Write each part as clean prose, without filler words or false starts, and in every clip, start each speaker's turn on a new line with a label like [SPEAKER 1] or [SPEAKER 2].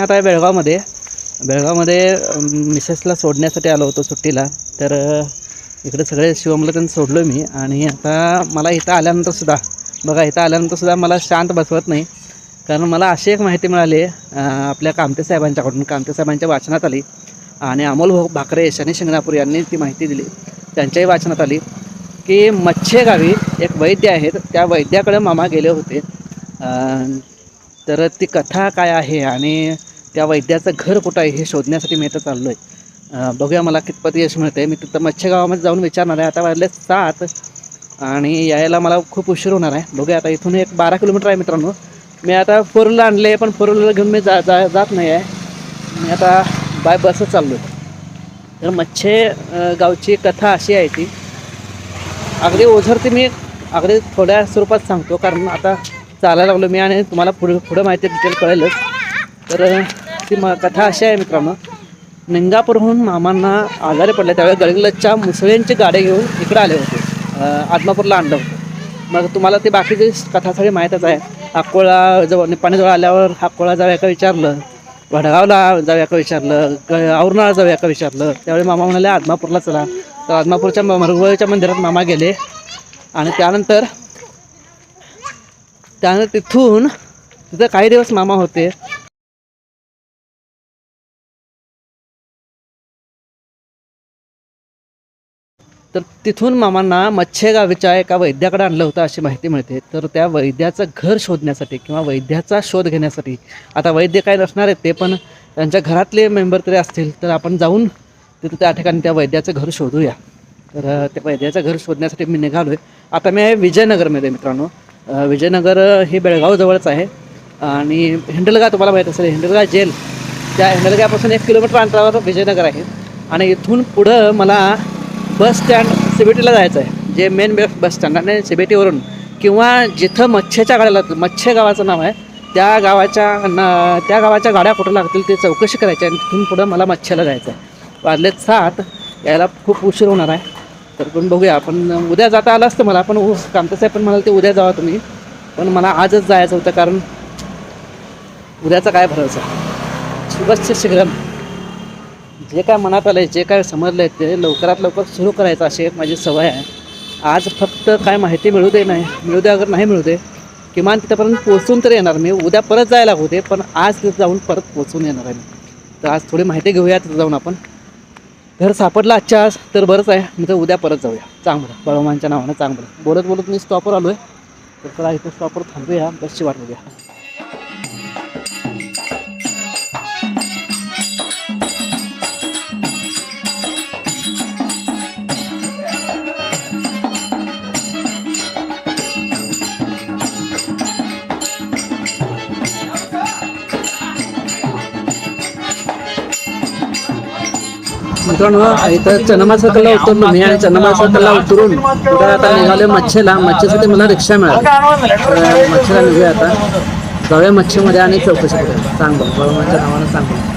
[SPEAKER 1] आता आहे बेळगावमध्ये मिसेसला सोडण्यासाठी आलो होतो सुट्टीला. तर इकडे सगळे शिवमला त्यांना सोडलो मी. आणि आता मला इथं आल्यानंतरसुद्धा मला शांत बसवत नाही. कारण मला अशी एक माहिती मिळाली आपल्या कामते साहेबांच्या वाचनात आली. आणि अमोल भाकरे शनी शिंगणापूर यांनी ती माहिती दिली. त्यांच्याही वाचनात आली की मच्छे गावी एक वैद्य आहेत, त्या वैद्याकडे मामा गेले होते. तर ती कथा काय आहे आणि त्या वैद्याचं घर कुठं आहे हे शोधण्यासाठी मी इथं चाललो आहे. बघूया मला कितपत यश मिळतं आहे. मी तिथं मच्छे गावामध्ये जाऊन विचारणार आहे. आता वाजले 7 आणि यायला मला खूप उशीर होणार आहे. बघूया आता इथून एक 12 किलोमीटर आहे मित्रांनो. मी आता 4 व्हीलर आणले, पण 4 व्हीलर घेऊन मी जात नाही आहे. मी आता बाय बसच चाललो आहे. तर मच्छे गावची कथा अशी आहे ती अगदी ओझरती. मी अगदी थोड्या स्वरूपात सांगतो कारण आता चालायला लागलो मी आणि तुम्हाला पुढं माहिती डिटेल कळेलच. तर ती कथा अशी आहे मित्रांनो. निंगापूरहून मामांना आजारी पडले त्यावेळी गडगलजच्या मुसळ्यांची गाडी घेऊन इकडं आले होते. आदमापूरला आणलं होतं. मग तुम्हाला ती बाकीची कथा सगळी माहीतच आहे. अकोळा जवळ निपाणीजवळ आल्यावर अकोळा जाऊया का विचारलं, वडगावला जाऊया का विचारलं, औरणाला जाऊया का विचारलं. त्यावेळी मामा म्हणाले आदमापूरला चला. तर आदमापूरच्या मरगुळच्या मंदिरात मामा गेले. आणि त्यानंतर तिथं काही दिवस मामा होते. तर तिथून मामांना मच्छे गावीच्या एका वैद्याकडे आणलं होतं अशी माहिती मिळते. तर त्या वैद्याचं घर शोधण्यासाठी किंवा वैद्याचा शोध घेण्यासाठी, आता वैद्य काय नसणार आहेत ते, पण त्यांच्या घरातले मेंबर तरी असतील, तर आपण जाऊन तिथं त्या ठिकाणी त्या वैद्याचं घर शोधूया. तर त्या वैद्याचं घर शोधण्यासाठी मी निघालो आहे. आता मी आहे विजयनगरमध्ये मित्रांनो. विजयनगर हे बेळगाव जवळच आहे. आणि हिंडलगा तुम्हाला माहीत असेल, हिंडलगा जेल, त्या हिंडलगापासून 1 किलोमीटर अंतरावर विजयनगर आहे. आणि इथून पुढं मला बस स्टँड CBTला जायचं आहे, जे मेन बस स्टँड आणि CBTवरून किंवा जिथं मच्छेच्या गाड्या लागतील, मच्छे गावाचं नाव आहे, त्या गावाच्या गाड्या कुठं लागतील ते चौकशी करायची आणि तिथून पुढं मला मच्छेला जायचं आहे. वाजले 7, यायला खूप उशीर होणार आहे. तर पण बघूया, आपण उद्या जाता आलं असतं मला, पण कामते साहेब पण म्हणाले ते उद्या जावा तुम्ही, पण मला आजच जायचं होतं कारण उद्याचा काय भरोसा. शुभस्य शीघ्रम. जे काय मनात आलं आहे, जे काय समजलं आहे ते लवकरात लवकर सुरू करायचं अशी एक माझी सवय आहे. आज फक्त काय माहिती मिळू दे अगर नाही मिळू दे, किमान तिथंपर्यंत पोचून तर येणार मी. उद्या परत जायला होते, पण आज तिथं जाऊन परत पोचून येणार आहे मी. तर आज थोडी माहिती घेऊया तिथं जाऊन. आपण घर सापडलं आजच्या आज तर बरंच आहे, मी तर उद्या परत जाऊया. चांगलं बळवमांच्या नावानं चांगलं बोलत मी स्टॉपवर आलो आहे. तर चला इथं स्टॉपवर थांबूया, बसची वाट बघूया. मित्रांनो, इथं चन्नमा सर्कलला उतरलो मी आणि चन्नमा सर्कलला उतरून पुढे आता निघाले मच्छेसाठी मला रिक्षा मिळाली. मच्छेला निघूया आता, जाऊया मच्छीमध्ये आणि चौकशी करूया. चांगलं बळवमांच्या नावानं चांगलं.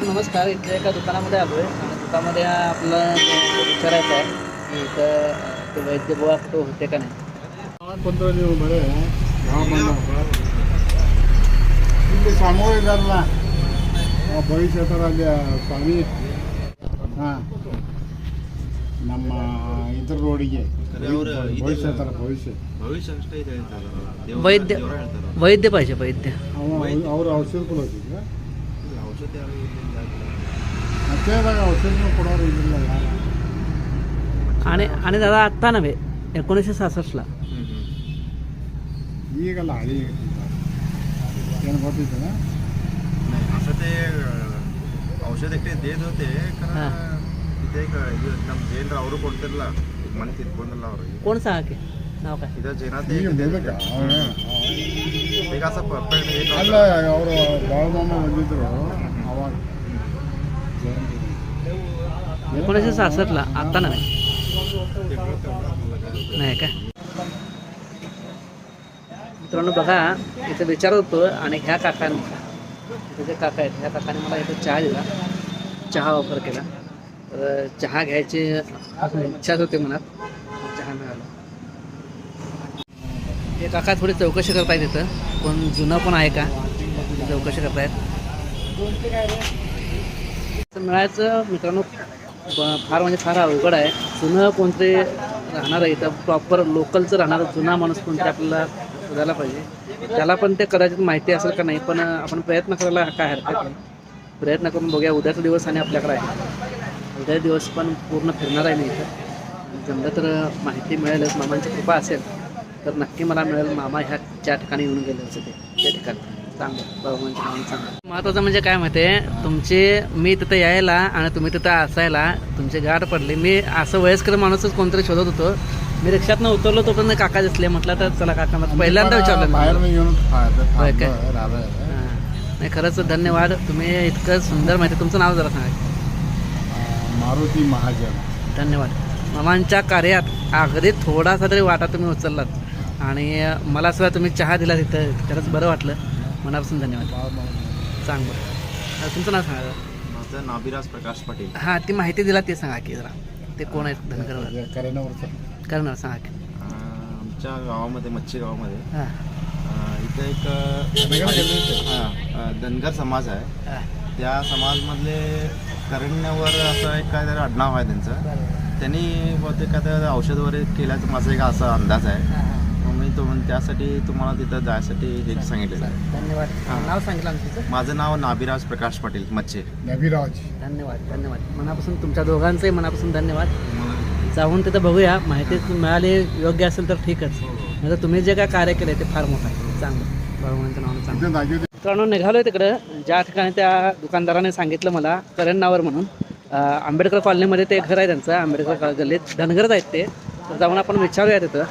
[SPEAKER 1] नमस्कार. इथे एका दुकानामध्ये आलो आहे आणि दुकानामध्ये आपलं विचारायचं आहे की इथं ते वैद्य बुवा कुठं होते का नाही.
[SPEAKER 2] सामोरे झाला ಭವಿಷ್ಯದಲ್ಲಿ ಸ್ವಾಮಿ ನಮ್ಮ ಇದ್ರ ರೋಡಿಗೆ
[SPEAKER 1] वैद्य पाहिजे. वैद्य
[SPEAKER 2] ಅವರು ಔಷಧ ಕೊಡೋದಿಲ್ಲ. ಮತ್ತೇದಾಗ ಔಷಧ ಕೊಡೋರು ಇದಿಲ್ಲ ಯಾರು.
[SPEAKER 1] आणि दादा आत्ता नव्हे, 1966ला.
[SPEAKER 2] ಈಗಲ್ಲ ಹಳಿ ಏನು ಗೊತ್ತಿದ್ದಲ್ಲ.
[SPEAKER 3] असं ते औषध एकटे देत होते कारण तिथे एक ನಮ್ಮ ಜೈನರು ಅವರು ಕೊಡ್ತಿರಲ್ಲ, ಮನೆ ತಿದ್ಕೊಂಡಲ್ಲ ಅವ್ರಿಗೆ.
[SPEAKER 1] कोण सांगा की नाव काय?
[SPEAKER 3] ಇದ ಜೈನಾತ ಈಗ असं परफेक्ट
[SPEAKER 2] ಅಲ್ಲ, ಅವರು ಬಾಳಮಾಮ ಬಂದಿದ್ರು ಅವಾಗ
[SPEAKER 1] 1966ला. आत्ता नव्हे नाही काय. मित्रांनो बघा, इथं विचारत होतो आणि ह्या काकांना इथे जे काका आहेत ह्या काकाने मला इथं चहा दिला, चहा ऑफर केला. तर चहा घ्यायची इच्छाच होती मनात, चहा मिळाला. हे काका थोडी चौकशी करतायत इथं, कोण जुनं पण आहे का चौकशी करतायत. मिळायचं मित्रांनो फार म्हणजे फार अवघड आहे. जुनं कोणतरी राहणार आहे इथं, प्रॉपर लोकलचं राहणारं जुना माणूस कोणतरी आपल्याला शोधायला पाहिजे. त्याला पण ते कदाचित माहिती असेल का नाही, पण आपण प्रयत्न करायला काय हरकत नाही. प्रयत्न करून बघूया. उद्याचा दिवस आणि आपल्याकडे आहे, उद्या दिवस पण पूर्ण फिरणार आहे मी इथं. जमलं तर माहिती मिळेलच, मामांची कृपा असेल तर नक्की मला मिळेल. मामा ह्या ज्या ठिकाणी येऊन गेले होते त्या ठिकाणी चांगलं बाबांचं नाव चांगलं. महत्त्वाचं म्हणजे काय माहिती आहे, तुमचे मी तिथं यायला आणि तुम्ही तिथं असायला तुमची गाठ पडली. मी असं वयस्कर माणूसच कोणतरी शोधत होतो. मी रिक्षातनं उतरलो तो पण काका दिसले, म्हटलं तर चला काका पहिल्यांदा विचारलं.
[SPEAKER 2] बाहेर मी घेऊन
[SPEAKER 1] होय काय?
[SPEAKER 2] राहिलं.
[SPEAKER 1] नाही खरंच धन्यवाद, तुम्ही इतकं सुंदर माहिती. तुमचं नाव जरा सांगा.
[SPEAKER 2] मारुती महाजन.
[SPEAKER 1] धन्यवाद. मामांच्या कार्यात अगदी थोडासा तरी वाटा तुम्ही उचललात आणि मला सुद्धा तुम्ही चहा दिला तिथं, खरंच बरं वाटलं. मनापासून धन्यवाद. तुमचं नाव सांगा.
[SPEAKER 3] माझं नाभिराज प्रकाश पाटील.
[SPEAKER 1] हां ती माहिती दिला ते सांगा की जरा, ते कोण आहेत धनगर करणार सांगा की.
[SPEAKER 3] आमच्या गावामध्ये मच्छी गावामध्ये
[SPEAKER 1] हां
[SPEAKER 3] इथं एक धनगर समाज आहे.
[SPEAKER 1] हां
[SPEAKER 3] त्या समाजमधले करण्यावर असं एक काय तरी आडनाव आहे त्यांचं. त्यांनी बहुतेक काय तर औषध वगैरे केल्याचं माझा एक असा अंदाज आहे. मग मी त्यासाठी तुम्हाला तिथं जायसाठी हे सांगितलेलं आहे.
[SPEAKER 1] धन्यवाद.
[SPEAKER 3] हां.
[SPEAKER 1] नाव सांगितलं आमचं.
[SPEAKER 3] माझं नाव नाभिराज प्रकाश पाटील मच्छे.
[SPEAKER 2] नभिराज.
[SPEAKER 1] धन्यवाद धन्यवाद. मनापासून तुमच्या दोघांचंही मनापासून धन्यवाद. जाऊन तिथं बघूया, माहिती मिळाली योग्य असेल तर ठीकच, नाही तर तुम्ही जे काय कार्य केलं ते फार मोठं आहे, चांगलं भगवानचं नाव चांगलं. मित्रांनो निघालो आहे तिकडं ज्या ठिकाणी त्या दुकानदाराने सांगितलं मला करण्यावर म्हणून. आंबेडकर कॉलनीमध्ये ते घर आहे त्यांचं, आंबेडकर गल्लीत धनगरच आहेत ते. तर जाऊन आपण विचारूया तिथं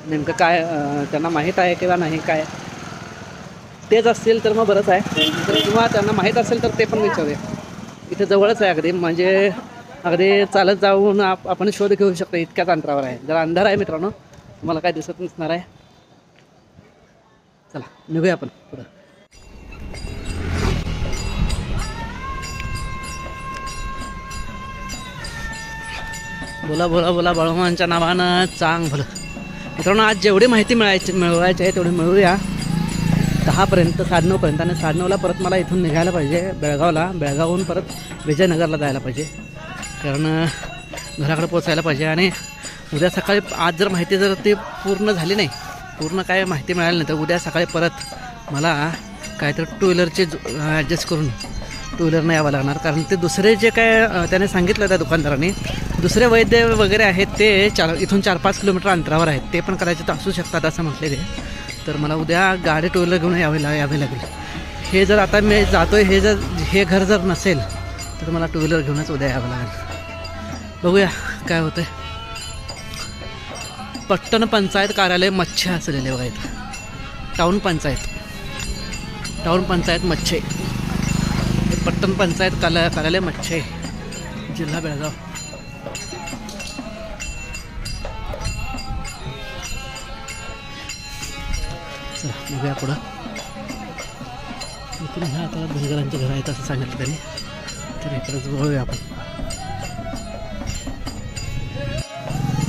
[SPEAKER 1] नेमकं काय त्यांना माहीत आहे किंवा नाही, काय तेच असतील तर मग बरंच आहे, किंवा त्यांना माहीत असेल तर ते पण विचारूया. इथे जवळच आहे अगदी, म्हणजे अगदी चालत जाऊन आपण शोध घेऊ शकतो इतक्याच अंतरावर आहे. जरा अंधार आहे मित्रांनो, तुम्हाला काय दिसत नसणार आहे. चला निघूया आपण पुढं. बोला बोला बोला बाळूमांच्या नावानं चांग भलं. मित्रांनो आज जेवढी माहिती मिळवायची आहे तेवढी मिळवूया. 10पर्यंत 9:30 आणि 9:30ला परत मला इथून निघायला पाहिजे बेळगावला. बेळगावहून परत विजयनगरला जायला पाहिजे, कारण घराकडे पोचायला पाहिजे. आणि उद्या सकाळी आज जर माहिती जर ती पूर्ण झाली नाही, पूर्ण काय माहिती मिळाली नाही, तर उद्या सकाळी परत मला काहीतरी टू व्हीलरचे ॲडजस्ट करून टू व्हीलरनं यावं लागणार. कारण ते दुसरे जे काय त्याने सांगितलं त्या दुकानदाराने, दुसरे वैद्य वगैरे आहेत ते इथून 4-5 किलोमीटर अंतरावर आहेत, ते पण कदाचित असू शकतात असं म्हटले ते. तर मला उद्या गाडी टू व्हीलर घेऊन यावे लागेल. हे जर आता मी जातोय हे घर जर नसेल तर मला टू व्हीलर घेऊनच उद्या यावं लागेल. बघूया काय होतं. पट्टण पंचायत कार्यालय मच्छे असलेले बघा इथं, टाऊन पंचायत मच्छे, पट्टण पंचायत कार्यालय मच्छे, जिल्हा बेळगाव. चला बघूया पुढं. इथून ह्या आता धनगरांचे घर आहेत असं सांगितलं त्यांनी, तर इकडंच बघूया आपण.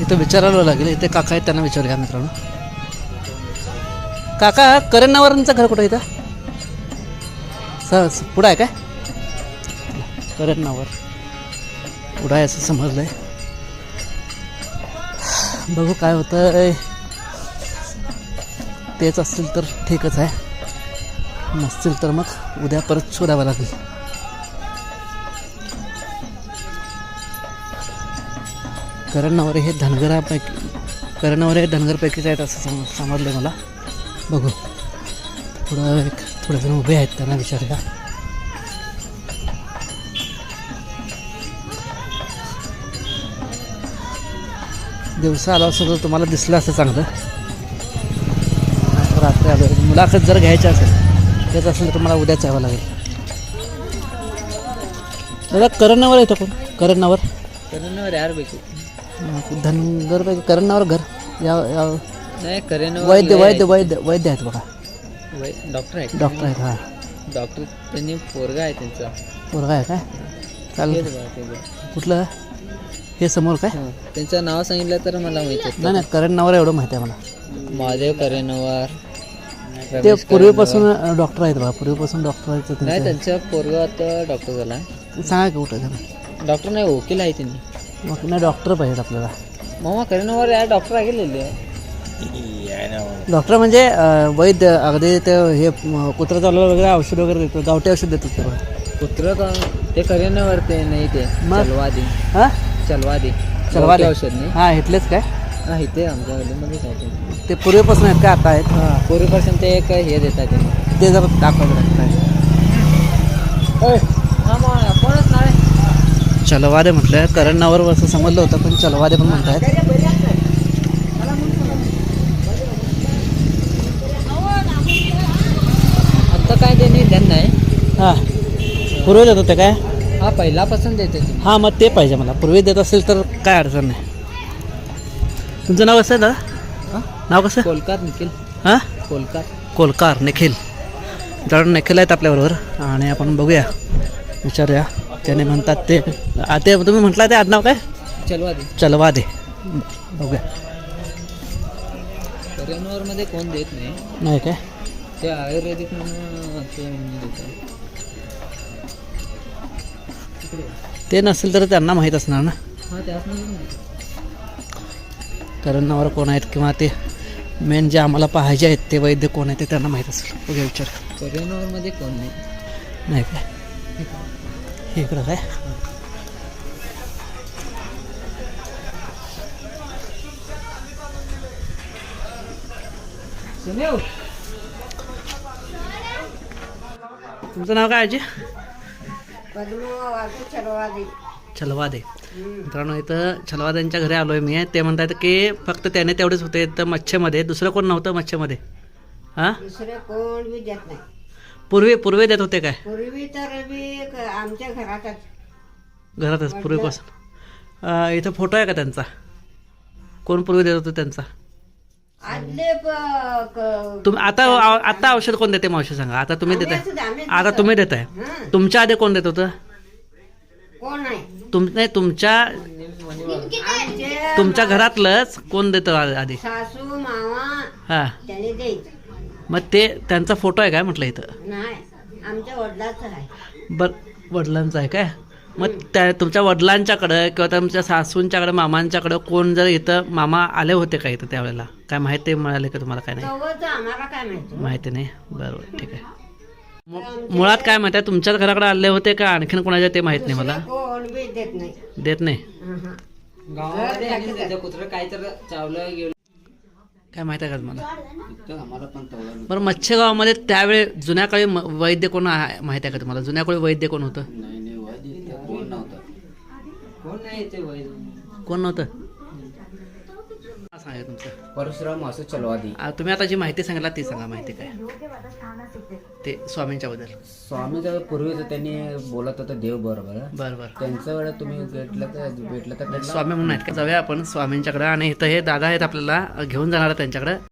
[SPEAKER 1] इथं विचारावं लागेल, इथे काका आहेत त्यांना विचारूया मित्रांनो. काका करण्यावरांचं घर कुठं इथं पुढं आहे काय? करण्यावर पुढं आहे असं समजलं आहे. बघू काय होतं. तेच असतील तर ठीकच आहे, नसतील तर मग उद्या परत शोधावं लागेल. करण्यावर हे धनगरपैकीच आहेत असं समजलं मला. बघू पुढं थोडे जण उभे आहेत, त्यांना विचारूया. दिवसा आला असं तर तुम्हाला दिसलं असं चांगलं. रात्री आलो, मुलाखत जर घ्यायची असेल तेच असेल तर मला उद्याच यावं लागेल. दादा करण्यावर येतं कोण? करण्यावर
[SPEAKER 4] यार ಬೇಕು
[SPEAKER 1] धनगरपैकी करण्यावर घर ಯಾವ
[SPEAKER 4] नाही करेन
[SPEAKER 1] वैद्य आहेत बघा,
[SPEAKER 4] डॉक्टर आहेत
[SPEAKER 1] डॉक्टर आहेत. हां
[SPEAKER 4] डॉक्टर त्यांनी पोरगा आहे त्यांचा.
[SPEAKER 1] पोरगा आहे काय? चालेल.
[SPEAKER 4] हेच बघा त्याचं.
[SPEAKER 1] कुठलं हे समोर काय?
[SPEAKER 4] हां, त्यांचं नाव सांगितलं तर मला माहित
[SPEAKER 1] नाही
[SPEAKER 4] होतं.
[SPEAKER 1] नाही, करण नावर एवढं माहिती आहे मला.
[SPEAKER 4] महादेव करेनवर.
[SPEAKER 1] ते पूर्वीपासून डॉक्टर आहेत बघा, पूर्वीपासून डॉक्टर आहेत
[SPEAKER 4] नाही,
[SPEAKER 1] त्यांचे.
[SPEAKER 4] त्यांचा पोरगा आता डॉक्टर झाला.
[SPEAKER 1] सांगा की कुठं त्यांना.
[SPEAKER 4] डॉक्टर नाही, वकील आहे त्यांनी.
[SPEAKER 1] मग नाही, डॉक्टर पाहिजेत आपल्याला.
[SPEAKER 4] मामा करेनवर यार डॉक्टर आहे गेलेले.
[SPEAKER 1] डॉक्टर म्हणजे वैद्य, अगदी ते हे कुत्रा चालू वगैरे औषध वगैरे देतो, गावठी औषध देतात ते बघा.
[SPEAKER 4] कुत्र का ते करेनवर ते नाही ते
[SPEAKER 1] मग?
[SPEAKER 4] चलवादी.
[SPEAKER 1] हां
[SPEAKER 4] चलवादी
[SPEAKER 1] चलवा दे.
[SPEAKER 4] औषध नाही.
[SPEAKER 1] हां इथलेच काय?
[SPEAKER 4] हा, इथे आमच्या गल्लीमध्ये काय ते.
[SPEAKER 1] ते पूर्वीपासून आहेत का आता आहेत?
[SPEAKER 4] हां, पूर्वीपासून ते एक हे देतात त्यांनी.
[SPEAKER 1] ते जरा दाखवायचं काय.
[SPEAKER 4] कोणच नाही.
[SPEAKER 1] चलवादे म्हटलं, करण नावर असं समजलं होतं, पण चलवादे पण म्हणतायत.
[SPEAKER 4] आता काय त्यांनी ध्यान नाही.
[SPEAKER 1] हां पूर्वी देत होते काय?
[SPEAKER 4] हा, पहिल्यापासून देते ते.
[SPEAKER 1] हां मग ते पाहिजे मला. पूर्वी देत असेल तर काय अडचण नाही. तुमचं नाव कसं आहे दादा? नाव कसं?
[SPEAKER 4] कोलकात निखिल.
[SPEAKER 1] हां
[SPEAKER 4] कोलकात.
[SPEAKER 1] कोलकार निखिल. जण निखिल आहेत आपल्याबरोबर आणि आपण बघूया, विचारूया. त्याने म्हणतात ते तुम्ही म्हटलं ते आडनाव काय?
[SPEAKER 4] चलवादी.
[SPEAKER 1] चलवादे. बघूया.
[SPEAKER 4] करेनवर मध्ये कोण देत नाही.
[SPEAKER 1] नाही काय?
[SPEAKER 4] ते आयुर्वेदिक म्हणून ते देतात.
[SPEAKER 1] ते नसेल तर त्यांना माहीत असणार ना,
[SPEAKER 4] हा, त्यात
[SPEAKER 1] करण नावर कोण आहेत किंवा ते मेन जे आम्हाला पाहिजे आहेत ते वैद्य कोण आहेत ते त्यांना माहीत असेल. बघूया विचार.
[SPEAKER 4] करेनवर मध्ये कोण नाही.
[SPEAKER 1] नाही काय? हे इकडं काय? तुमचं नाव काय आजी? छलवादे. मित्रांनो इथं छलवाद्यांच्या घरी आलो आहे मी. ते म्हणतात की फक्त त्याने तेवढेच होते तर मच्छेमध्ये, दुसरं कोण नव्हतं मच्छेमध्ये. हां
[SPEAKER 5] दुसरं कोण बी देत नाही.
[SPEAKER 1] पूर्वी देत होते काय?
[SPEAKER 5] पूर्वी तर बी आमच्या घरातच.
[SPEAKER 1] घरातच पूर्वीपासून. इथं फोटो आहे का त्यांचा? कोण पूर्वी देत होतं त्यांचा?
[SPEAKER 5] आदले
[SPEAKER 1] तुम्ही आता औषध कोण देते मावशी सांगा? आता तुम्ही देताय. आता तुम्ही देताय. तुमच्या आधी कोण देत होतं?
[SPEAKER 5] कोण नाही.
[SPEAKER 1] नाही तुमच्या तुमच्या घरातलंच कोण देतं आधी?
[SPEAKER 5] सासू मावा
[SPEAKER 1] हां
[SPEAKER 5] त्याने द्यायचं.
[SPEAKER 1] मग ते त्यांचा फोटो आहे काय म्हटलं इथं?
[SPEAKER 5] नाही, आमच्या वडिलाचं आहे.
[SPEAKER 1] बरं वडिलांचा आहे काय? मग त्या तुमच्या वडिलांच्याकडं किंवा तुमच्या सासूंच्याकडं मामांच्याकडं कोण जर इथं मामा आले होते का इथं त्यावेळेला? काय माहिती मिळाले का तुम्हाला? काय नाही
[SPEAKER 5] तेव्हाचं आम्हाला काय माहिती.
[SPEAKER 1] माहिती नाही. बरोबर ठीक आहे. मुळात काय माहिती आहे, तुमच्याच घराकडे आले होते का आणखीन कोणाच्या ते माहित नाही मला.
[SPEAKER 5] कोण बी देत नाही.
[SPEAKER 1] देत नाही.
[SPEAKER 4] गावामध्ये आणि त्याचं कुत्रं काय तर चावलं गेलं.
[SPEAKER 1] काय माहिती आहे का तुम्हाला?
[SPEAKER 4] आम्हाला पण तेवढं
[SPEAKER 1] बरं मच्छे गावामध्ये त्यावेळी जुन्या काळी वैद्य कोण माहिती आहे का तुम्हाला? जुन्या काळी वैद्य कोण होतं?
[SPEAKER 4] नाही कोण नव्हतं. कोण नाही ते
[SPEAKER 1] कोण नव्हतं? सांगा तुमचं.
[SPEAKER 4] परशुराम असं चलवादी.
[SPEAKER 1] तुम्ही आता जी माहिती सांगितला ती सांगा. माहिती काय ते स्वामींच्या बद्दल?
[SPEAKER 4] स्वामीचं पूर्वीच त्यांनी बोलत होतं देव बरोबर.
[SPEAKER 1] बरं बरं.
[SPEAKER 4] त्यांच्या वेळेत तुम्ही भेटलं तर
[SPEAKER 1] स्वामी म्हणून आहेत का? जाऊया आपण स्वामींच्याकडं. आणि इथं हे दादा आहेत आपल्याला घेऊन जाणार त्यांच्याकडं.